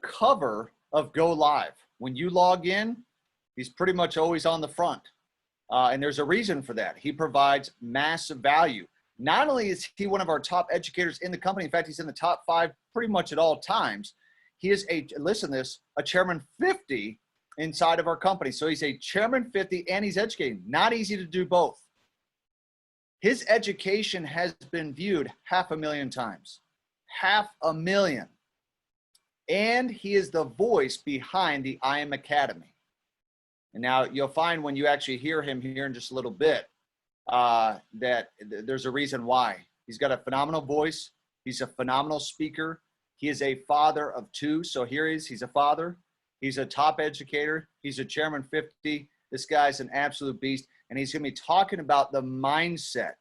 cover of Go Live. When you log in, he's pretty much always on the front. And there's a reason for that. He provides massive value. Not only is he one of our top educators in the company, in fact, he's in the top 5 pretty much at all times. He is a Chairman 50 inside of our company. So he's a Chairman 50 and he's educating. Not easy to do both. His education has been viewed 500,000 times. 500,000. And he is the voice behind the I Am Academy. And now you'll find when you actually hear him here in just a little bit, that there's a reason why. He's got a phenomenal voice. He's a phenomenal speaker. He is a father of 2. So here he is. He's a father. He's a top educator. He's a Chairman 50. This guy's an absolute beast. And he's going to be talking about the mindset.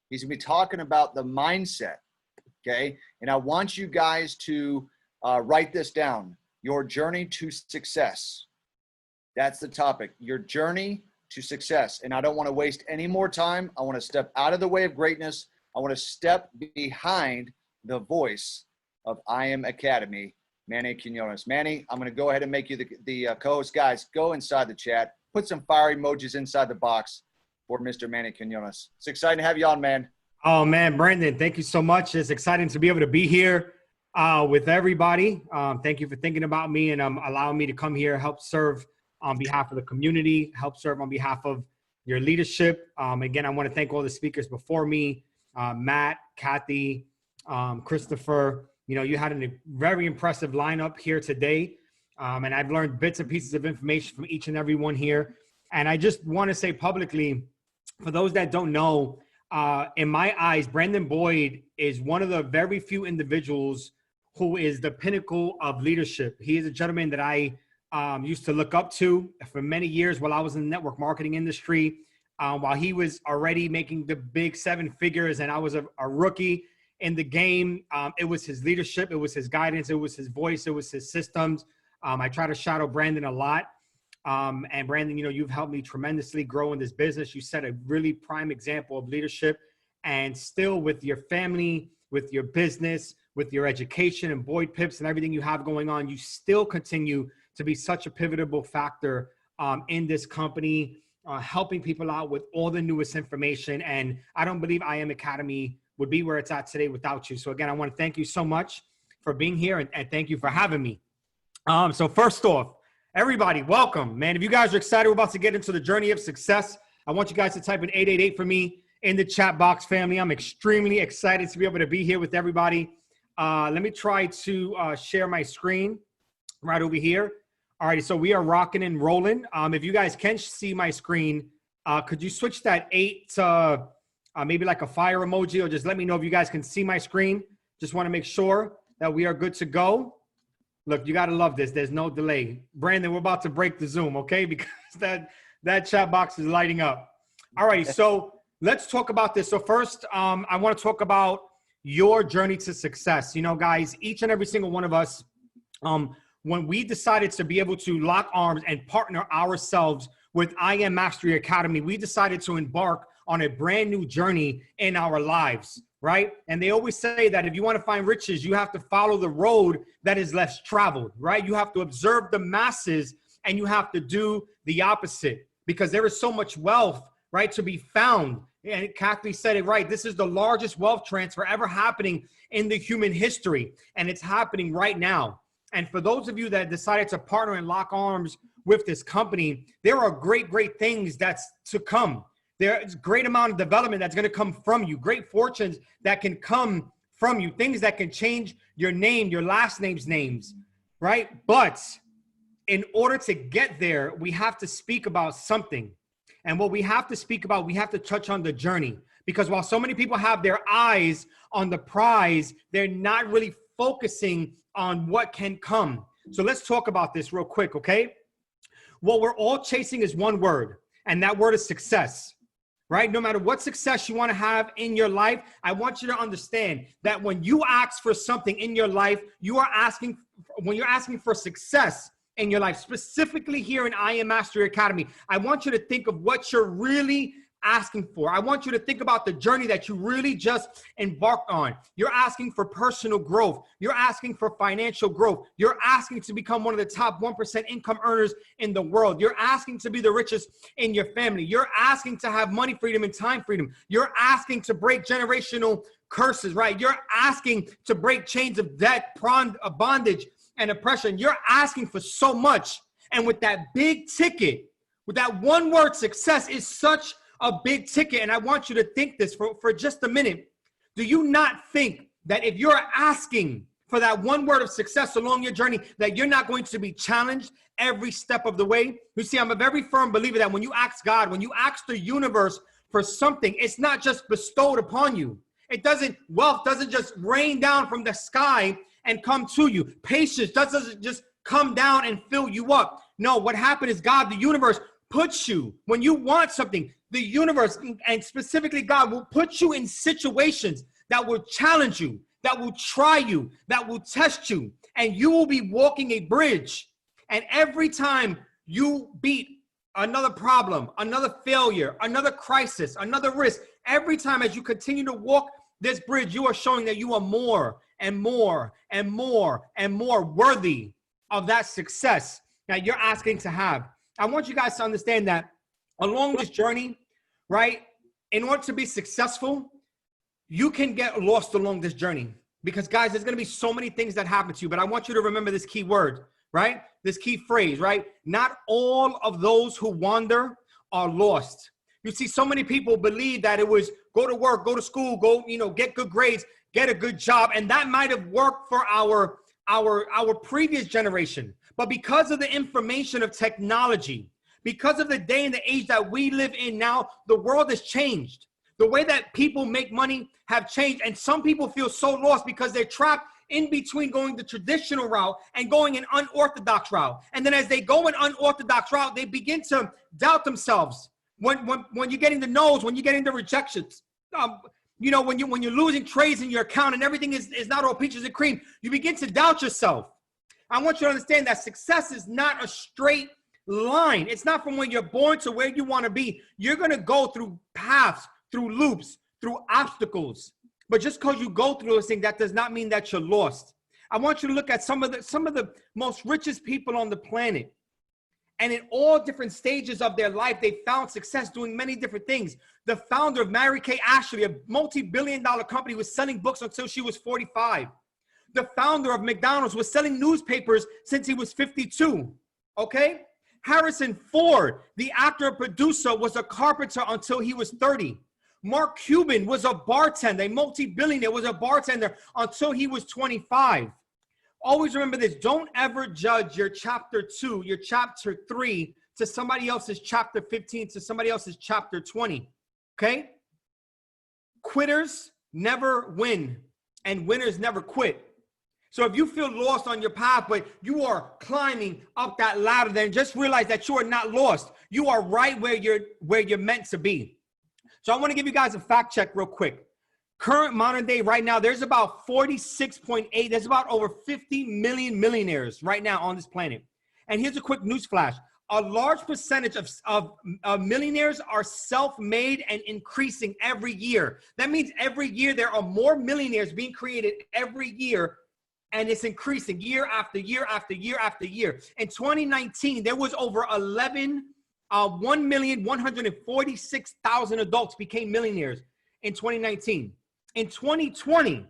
He's going to be talking about the mindset. Okay. And I want you guys to write this down. Your journey to success. That's the topic. Your journey to success. And I don't want to waste any more time. I want to step out of the way of greatness. I want to step behind the voice of I Am Academy, Manny Quinonez. Manny, I'm going to go ahead and make you the co-host. Guys, go inside the chat. Put some fire emojis inside the box for Mr. Manny Quinonez. It's exciting to have you on, man. Oh, man, Brandon, thank you so much. It's exciting to be able to be here with everybody. Thank you for thinking about me and allowing me to come here, help serve on behalf of the community, help serve on behalf of your leadership. Again, I want to thank all the speakers before me, Matt, Kathy, Christopher. You know, you had a very impressive lineup here today. And I've learned bits and pieces of information from each and every one here. And I just want to say publicly, for those that don't know, in my eyes, Brandon Boyd is one of the very few individuals who is the pinnacle of leadership. He is a gentleman that I used to look up to for many years while I was in the network marketing industry, while he was already making the big 7 figures and I was a rookie in the game. It was his leadership, it was his guidance, it was his voice, it was his systems. I try to shadow Brandon a lot. And Brandon, you know, you've helped me tremendously grow in this business. You set a really prime example of leadership, and still with your family, with your business, with your education and Boyd Pips and everything you have going on, you still continue to be such a pivotal factor in this company, helping people out with all the newest information. And I don't believe I Am Academy would be where it's at today without you. So again, I want to thank you so much for being here and thank you for having me. So first off, everybody, welcome, man. If you guys are excited, we're about to get into the journey of success. I want you guys to type in 888 for me in the chat box, family. I'm extremely excited to be able to be here with everybody. Let me try to share my screen right over here. All right, so we are rocking and rolling. If you guys can see my screen, could you switch that 8 to maybe like a fire emoji, or just let me know if you guys can see my screen. Just want to make sure that we are good to go. Look, you got to love this. There's no delay. Brandon, we're about to break the Zoom, okay? Because that chat box is lighting up. All right, so let's talk about this. So first, I want to talk about your journey to success. You know, guys, each and every single one of us, when we decided to be able to lock arms and partner ourselves with I Am Mastery Academy, we decided to embark on a brand new journey in our lives, right? And they always say that if you want to find riches, you have to follow the road that is less traveled, right? You have to observe the masses and you have to do the opposite, because there is so much wealth, right, to be found. And Kathy said it right. This is the largest wealth transfer ever happening in the human history. And it's happening right now. And for those of you that decided to partner and lock arms with this company, there are great, great things that's to come. There's a great amount of development that's going to come from you, great fortunes that can come from you, things that can change your name, your last names, right? But in order to get there, we have to speak about something. And what we have to speak about, we have to touch on the journey. Because while so many people have their eyes on the prize, they're not really focusing on what can come. So let's talk about this real quick, okay? What we're all chasing is one word, and that word is success, right? No matter what success you want to have in your life, I want you to understand that when you ask for something in your life, you are asking, when you're asking for success in your life, specifically here in I Am Mastery Academy, I want you to think of what you're really asking for. I want you to think about the journey that you really just embarked on. You're asking for personal growth. You're asking for financial growth. You're asking to become one of the top 1% income earners in the world. You're asking to be the richest in your family. You're asking to have money freedom and time freedom. You're asking to break generational curses, right? You're asking to break chains of debt, bondage, and oppression. You're asking for so much. And with that big ticket, with that one word, success is such a big ticket. And I want you to think this for just a minute. Do you not think that if you're asking for that one word of success along your journey, that you're not going to be challenged every step of the way? You see, I'm a very firm believer that when you ask God, when you ask the universe for something, it's not just bestowed upon you. Wealth doesn't just rain down from the sky and come to you. Patience doesn't just come down and fill you up. No, what happened is God, the universe, puts you, when you want something, the universe, and specifically God, will put you in situations that will challenge you, that will try you, that will test you, and you will be walking a bridge. And every time you beat another problem, another failure, another crisis, another risk, every time as you continue to walk this bridge, you are showing that you are more and more and more and more worthy of that success that you're asking to have. I want you guys to understand that along this journey, right, in order to be successful, you can get lost along this journey because, guys, there's going to be so many things that happen to you, but I want you to remember this key word, right? This key phrase, right? Not all of those who wander are lost. You see, so many people believe that it was go to work, go to school, go, get good grades, get a good job. And that might have worked for our previous generation. But because of the information of technology, because of the day and the age that we live in now, the world has changed. The way that people make money have changed. And some people feel so lost because they're trapped in between going the traditional route and going an unorthodox route. And then as they go an unorthodox route, they begin to doubt themselves. When you're getting the no's, when you're getting the rejections, when you're losing trades in your account and everything is not all peaches and cream, you begin to doubt yourself. I want you to understand that success is not a straight line. It's not from when you're born to where you want to be. You're going to go through paths, through loops, through obstacles. But just because you go through those things, that does not mean that you're lost. I want you to look at some of the most richest people on the planet. And in all different stages of their life, they found success doing many different things. The founder of Mary Kay Ashley, a multi-billion-dollar company, was selling books until she was 45. The founder of McDonald's was selling newspapers since he was 52. Okay? Harrison Ford, the actor and producer, was a carpenter until he was 30. Mark Cuban was a bartender, a multi-billionaire, was a bartender until he was 25. Always remember this. Don't ever judge your chapter 2, your chapter 3 to somebody else's chapter 15, to somebody else's chapter 20. Okay? Quitters never win and winners never quit. So if you feel lost on your path, but you are climbing up that ladder, then just realize that you are not lost. You are right where you're meant to be. So I want to give you guys a fact check real quick. Current modern day right now, there's about 46.8, there's about over 50 million millionaires right now on this planet. And here's a quick news flash. A large percentage of millionaires are self-made and increasing every year. That means every year there are more millionaires being created every year, and it's increasing year after year after year after year. In 2019, there was over 1,146,000 adults became millionaires in 2019. In 2020,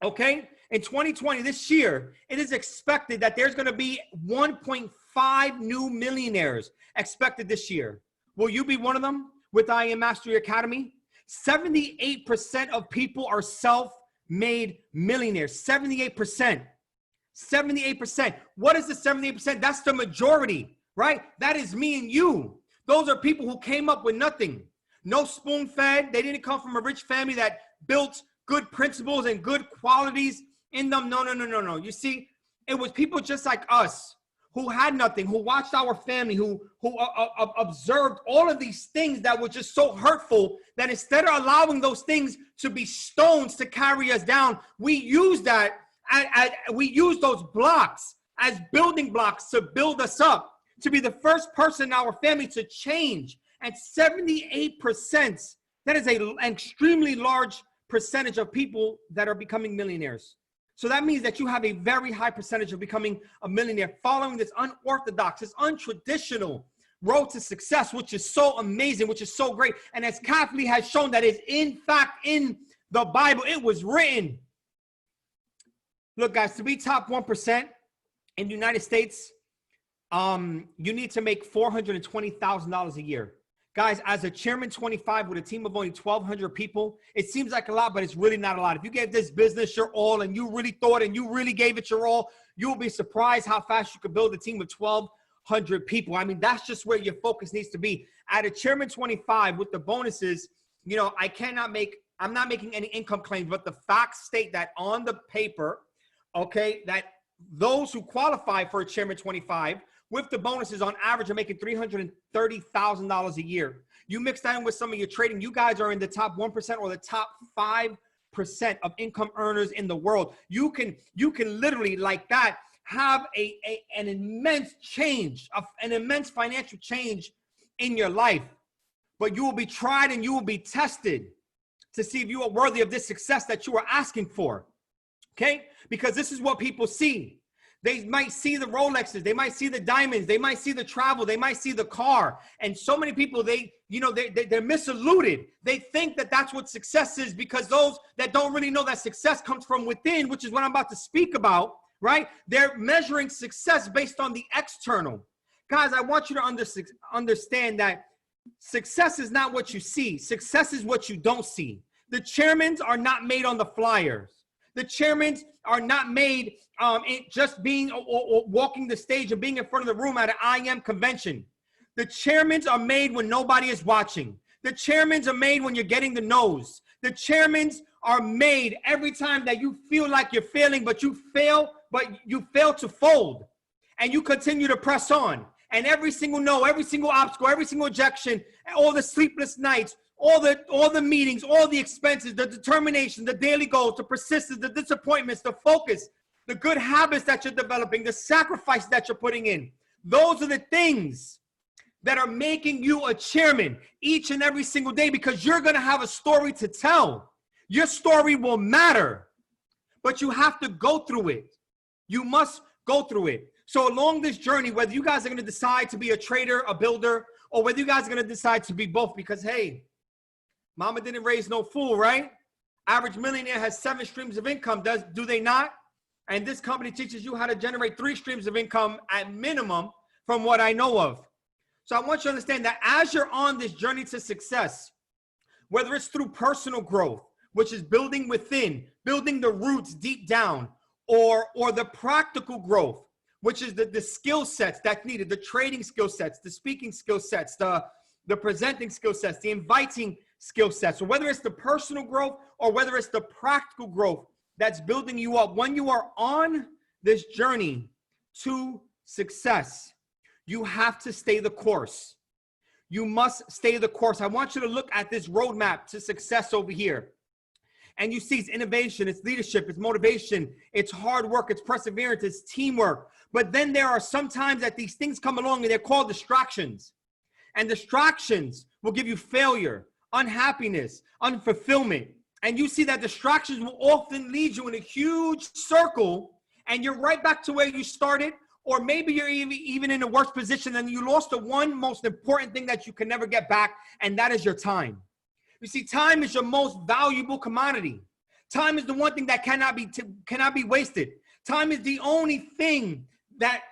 okay, in 2020, this year, it is expected that there's going to be 1.5 new millionaires expected this year. Will you be one of them with I Am Mastery Academy? 78% of people are self-made millionaires. 78%. 78%. What is the 78%? That's the majority, right? That is me and you. Those are people who came up with nothing. No spoon-fed. They didn't come from a rich family that built good principles and good qualities in them. No. You see, it was people just like us who had nothing, who watched our family, who observed all of these things that were just so hurtful that instead of allowing those things to be stones to carry us down, we use that. We use those blocks as building blocks to build us up, to be the first person in our family to change And 78%, that is an extremely large percentage of people that are becoming millionaires. So that means that you have a very high percentage of becoming a millionaire following this unorthodox, this untraditional road to success, which is so amazing, which is so great. And as 𝐾𝐿𝐼 has shown, that is in fact in the Bible. It was written. Look, guys, to be top 1% in the United States, you need to make $420,000 a year. Guys, as a Chairman 25 with a team of only 1,200 people, it seems like a lot, but it's really not a lot. If you gave this business your all and you really thought and you really gave it your all, you'll be surprised how fast you could build a team of 1,200 people. I mean, that's just where your focus needs to be. At a Chairman 25 with the bonuses, you know, I'm not making any income claims, but the facts state that on the paper, okay, that those who qualify for a Chairman 25 with the bonuses on average are making $330,000 a year. You mix that in with some of your trading, you guys are in the top 1% or the top 5% of income earners in the world. You can literally like that have an immense change, an immense financial change in your life. But you will be tried and you will be tested to see if you are worthy of this success that you are asking for. Okay? Because this is what people see. They might see the Rolexes, they might see the diamonds, they might see the travel, they might see the car. And so many people, they're misallusioned. They think that that's what success is, because those that don't really know that success comes from within, which is what I'm about to speak about, right? They're measuring success based on the external. Guys, I want you to understand that success is not what you see. Success is what you don't see. The chairmans are not made on the flyers. The chairmans are not made just being or walking the stage and being in front of the room at an IM convention. The chairmans are made when nobody is watching. The chairmans are made when you're getting the nose. The chairmans are made every time that you feel like you're failing, but you fail to fold. And you continue to press on. And every single no, every single obstacle, every single rejection, all the sleepless nights, all the meetings, all the expenses, the determination, the daily goals, the persistence, the disappointments, the focus, the good habits that you're developing, the sacrifice that you're putting in. Those are the things that are making you a chairman each and every single day, because you're going to have a story to tell. Your story will matter, but you have to go through it. You must go through it. So along this journey, whether you guys are going to decide to be a trader, a builder, or whether you guys are going to decide to be both, because, hey, mama didn't raise no fool, right? Average millionaire has 7 streams of income, do they not? And this company teaches you how to generate 3 streams of income at minimum from what I know of. So I want you to understand that as you're on this journey to success, whether it's through personal growth, which is building within, building the roots deep down, or the practical growth, which is the skill sets that's needed, the trading skill sets, the speaking skill sets, the presenting skill sets, the inviting skill sets. So whether it's the personal growth or whether it's the practical growth that's building you up, when you are on this journey to success, you have to stay the course. You must stay the course. I want you to look at this roadmap to success over here. And you see it's innovation, it's leadership, it's motivation, it's hard work, it's perseverance, it's teamwork. But then there are some times that these things come along and they're called distractions. And distractions will give you failure, unhappiness, unfulfillment. And you see that distractions will often lead you in a huge circle, and you're right back to where you started, or maybe you're even in a worse position and you lost the one most important thing that you can never get back, and that is your time. You see, time is your most valuable commodity. Time is the one thing that cannot be wasted. Time is the only thing that,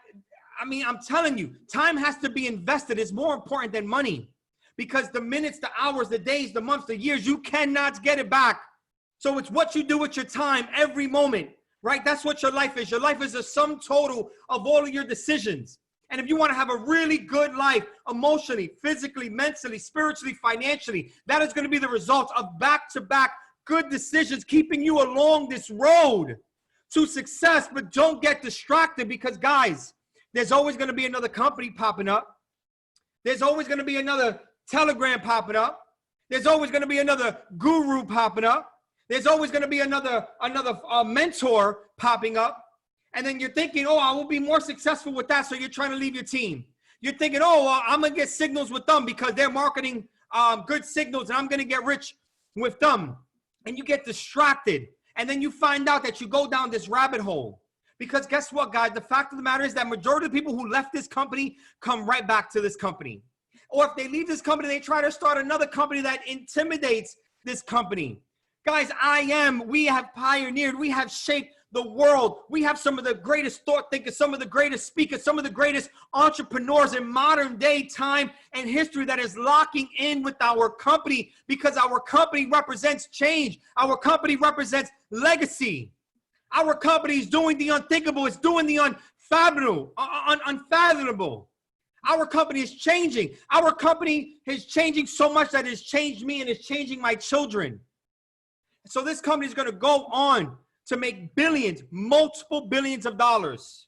I mean, I'm telling you, time has to be invested. It's more important than money, because the minutes, the hours, the days, the months, the years, you cannot get it back. So it's what you do with your time every moment, right? That's what your life is. Your life is a sum total of all of your decisions. And if you want to have a really good life, emotionally, physically, mentally, spiritually, financially, that is going to be the result of back-to-back good decisions, keeping you along this road to success. But don't get distracted, because, guys, there's always going to be another company popping up. There's always going to be another Telegram popping up. There's always going to be another guru popping up. There's always going to be another mentor popping up. And then you're thinking, oh, I will be more successful with that. So you're trying to leave your team. You're thinking, oh, well, I'm going to get signals with them because they're marketing good signals and I'm going to get rich with them. And you get distracted. And then you find out that you go down this rabbit hole. Because guess what, guys? The fact of the matter is that majority of the people who left this company come right back to this company. Or if they leave this company, they try to start another company that intimidates this company. Guys, we have pioneered, we have shaped the world. We have some of the greatest thought thinkers, some of the greatest speakers, some of the greatest entrepreneurs in modern day time and history that is locking in with our company because our company represents change. Our company represents legacy. Our company is doing the unthinkable. It's doing the unfathomable. Our company is changing. Our company is changing so much that it's changed me and it's changing my children. So this company is going to go on to make billions, multiple billions of dollars.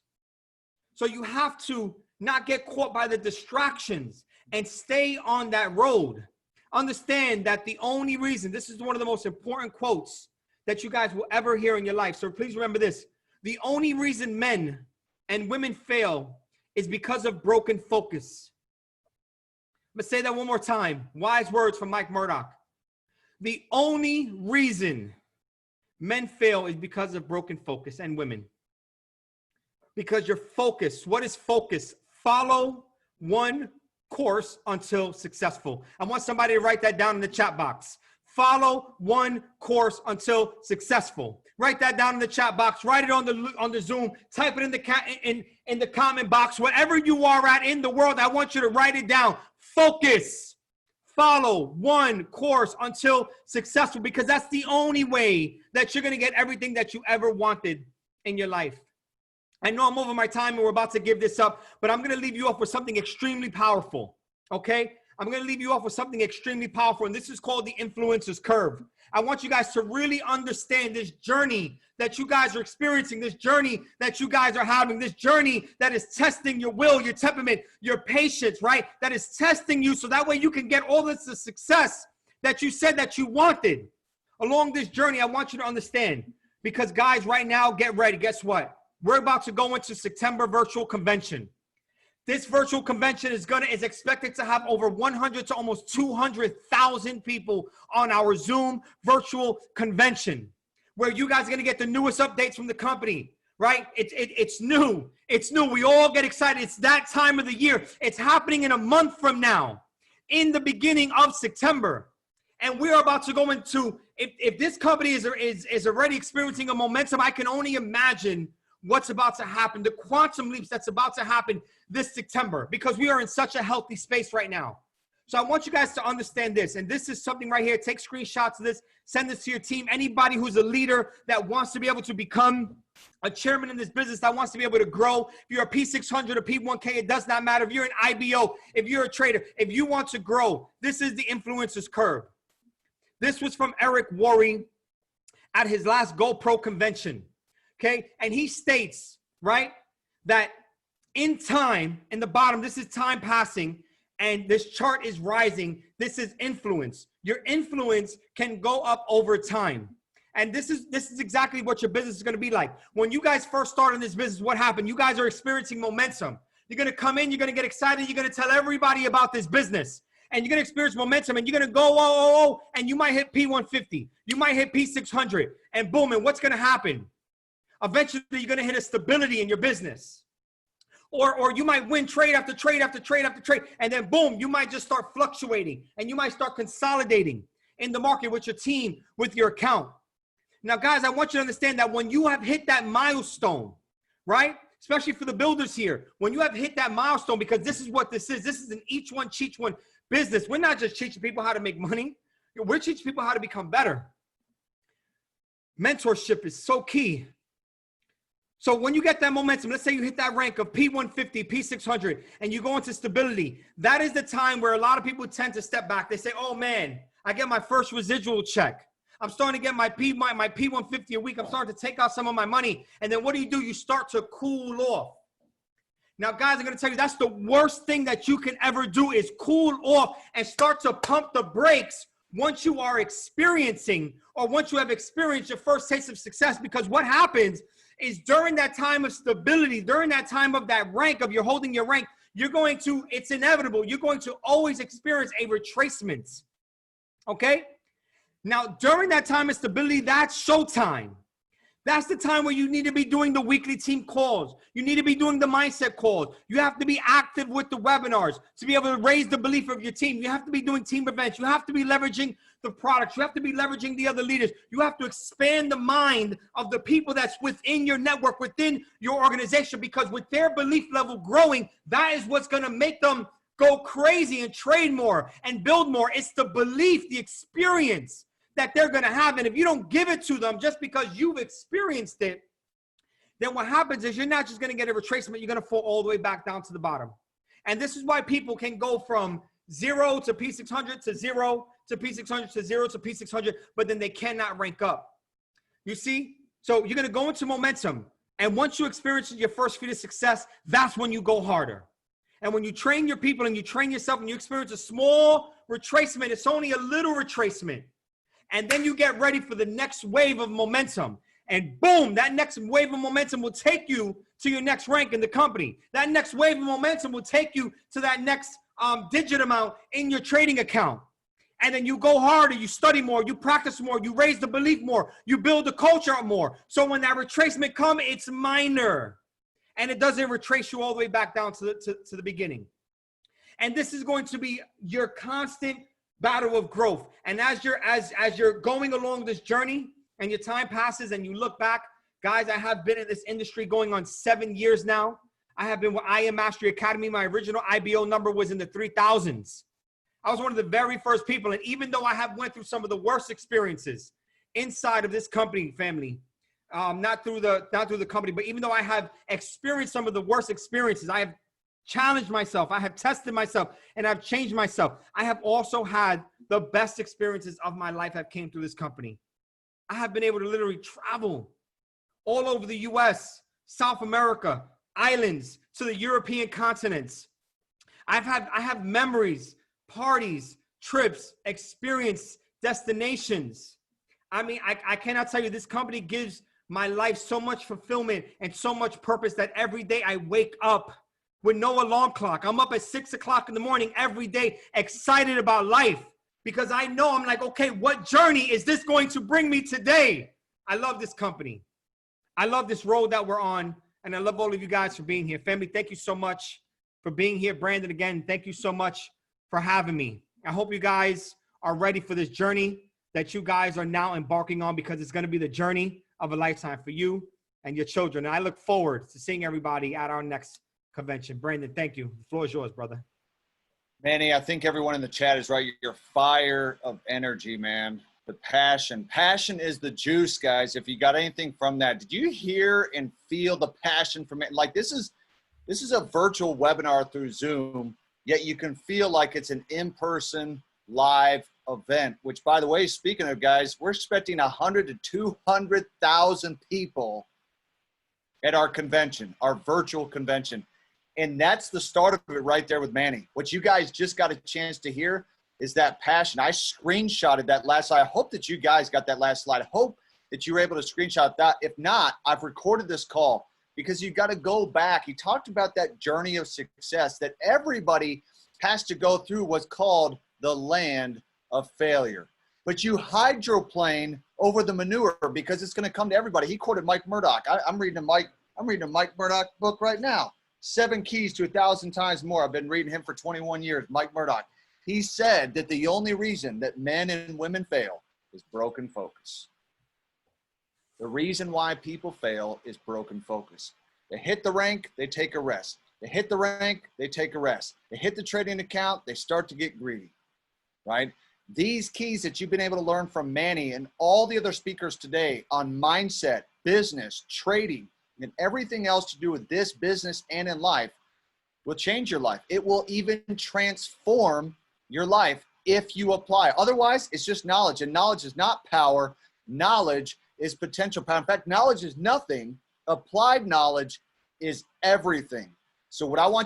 So you have to not get caught by the distractions and stay on that road. Understand that the only reason, this is one of the most important quotes that you guys will ever hear in your life. So please remember this. The only reason men and women fail is because of broken focus. I'm going to say that one more time. Wise words from Mike Murdoch. The only reason men fail is because of broken focus, and women. Because your focus, what is focus? Follow one course until successful. I want somebody to write that down in the chat box. Follow one course until successful. Write that down in the chat box. Write it on the Zoom. Type it in the comment box. Wherever you are at in the world, I want you to write it down. Focus. Follow one course until successful, because that's the only way that you're going to get everything that you ever wanted in your life. I know I'm over my time and we're about to give this up, but I'm going to leave you off with something extremely powerful. Okay? I'm going to leave you off with something extremely powerful, and this is called the influencer's curve. I want you guys to really understand this journey that you guys are experiencing, this journey that you guys are having, this journey that is testing your will, your temperament, your patience, right? That is testing you so that way you can get all this success that you said that you wanted. Along this journey, I want you to understand, because guys, right now, get ready. Guess what? We're about to go into September virtual convention. This virtual convention is expected to have over 100 to almost 200,000 people on our Zoom virtual convention, where you guys are going to get the newest updates from the company, right? It's new. It's new. We all get excited. It's that time of the year. It's happening in a month from now, in the beginning of September. And we're about to go into, if this company is already experiencing a momentum, I can only imagine what's about to happen, the quantum leaps that's about to happen this September, because we are in such a healthy space right now. So I want you guys to understand this, and this is something right here. Take screenshots of this, send this to your team. Anybody who's a leader that wants to be able to become a chairman in this business, that wants to be able to grow. If you're a P600 or P1K, it does not matter. If you're an IBO, if you're a trader, if you want to grow, this is the influencer's curve. This was from Eric Worre at his last GoPro convention. Okay, and he states, right, that in time, in the bottom, this is time passing, and this chart is rising. This is influence. Your influence can go up over time. And this is exactly what your business is going to be like. When you guys first start in this business, what happened? You guys are experiencing momentum. You're going to come in, you're going to get excited, you're going to tell everybody about this business. And you're going to experience momentum, and you're going to go, and you might hit P150. You might hit P600, and boom, and what's going to happen? Eventually, you're going to hit a stability in your business. Or you might win trade after trade after trade after trade. And then, boom, you might just start fluctuating. And you might start consolidating in the market with your team, with your account. Now, guys, I want you to understand that when you have hit that milestone, right? Especially for the builders here. When you have hit that milestone, because this is what this is. This is an each one, teach one business. We're not just teaching people how to make money. We're teaching people how to become better. Mentorship is so key. So when you get that momentum, let's say you hit that rank of P150, P600, and you go into stability, that is the time where a lot of people tend to step back. They say, oh man, I get my first residual check. I'm starting to get my P150 a week. I'm starting to take out some of my money. And then what do? You start to cool off. Now, guys, I'm going to tell you, that's the worst thing that you can ever do, is cool off and start to pump the brakes once you are experiencing, or once you have experienced your first taste of success. Because what happens is during that time of stability, during that time of that rank, of you're holding your rank, it's inevitable. You're going to always experience a retracement. Okay? Now, during that time of stability, that's showtime. That's the time where you need to be doing the weekly team calls. You need to be doing the mindset calls. You have to be active with the webinars to be able to raise the belief of your team. You have to be doing team events. You have to be leveraging the products. You have to be leveraging the other leaders. You have to expand the mind of the people that's within your network, within your organization, because with their belief level growing, that is what's going to make them go crazy and trade more and build more. It's the belief, the experience that they're going to have. And if you don't give it to them just because you've experienced it, then what happens is you're not just going to get a retracement, you're going to fall all the way back down to the bottom. And this is why people can go from 0 to P600 to 0 to P600 to 0 to P600, but then they cannot rank up. You see? So you're going to go into momentum. And once you experience your first feat of success, that's when you go harder. And when you train your people and you train yourself and you experience a small retracement, it's only a little retracement. And then you get ready for the next wave of momentum. And boom, that next wave of momentum will take you to your next rank in the company. That next wave of momentum will take you to that next digit amount in your trading account. And then you go harder, you study more, you practice more, you raise the belief more, you build the culture up more. So when that retracement comes, it's minor. And it doesn't retrace you all the way back down to the beginning. And this is going to be your constant battle of growth. And as you're going along this journey and your time passes and you look back, guys, I have been in this industry going on 7 years now. I have been with IM Mastery Academy. My original IBO number was in the 3000s. I was one of the very first people. And even though I have went through some of the worst experiences inside of this company family, not through the company, but even though I have experienced some of the worst experiences, I have challenged myself, I have tested myself, and I've changed myself. I have also had the best experiences of my life have came through this company. I have been able to literally travel all over the US, South America, islands, to the European continents. I have memories, parties, trips, experience, destinations. I mean, I cannot tell you, this company gives my life so much fulfillment and so much purpose that every day I wake up with no alarm clock. I'm up at 6 o'clock in the morning every day, excited about life, because I know, I'm like, okay, what journey is this going to bring me today? I love this company. I love this road that we're on. And I love all of you guys for being here. Family, thank you so much for being here. Brandon, again, thank you so much for having me. I hope you guys are ready for this journey that you guys are now embarking on, because it's going to be the journey of a lifetime for you and your children. And I look forward to seeing everybody at our next convention. Brandon, thank you. The floor is yours, brother. Manny, I think everyone in the chat is right. Your fire of energy, man. The passion. Passion is the juice, guys. If you got anything from that, did you hear and feel the passion from it? Like, this is a virtual webinar through Zoom, yet you can feel like it's an in-person live event, which, by the way, speaking of, guys, we're expecting 100 to 200,000 people at our convention, our virtual convention. And that's the start of it right there with Manny. What you guys just got a chance to hear is that passion. I screenshotted that last slide. I hope that you guys got that last slide. I hope that you were able to screenshot that. If not, I've recorded this call, because you got to go back. He talked about that journey of success that everybody has to go through, what's called the land of failure. But you hydroplane over the manure, because it's going to come to everybody. He quoted Mike Murdoch. I'm reading a Mike Murdoch book right now. 7 Keys to 1,000 Times More. I've been reading him for 21 years, Mike Murdoch. He said that the only reason that men and women fail is broken focus. The reason why people fail is broken focus. They hit the rank, they take a rest. They hit the rank, they take a rest. They hit the trading account, they start to get greedy, right? These keys that you've been able to learn from Manny and all the other speakers today on mindset, business, trading, and everything else to do with this business and in life will change your life. It will even transform your life if you apply. Otherwise, it's just knowledge, and knowledge is not power. Knowledge is potential power. In fact, knowledge is nothing. Applied knowledge is everything. So what I want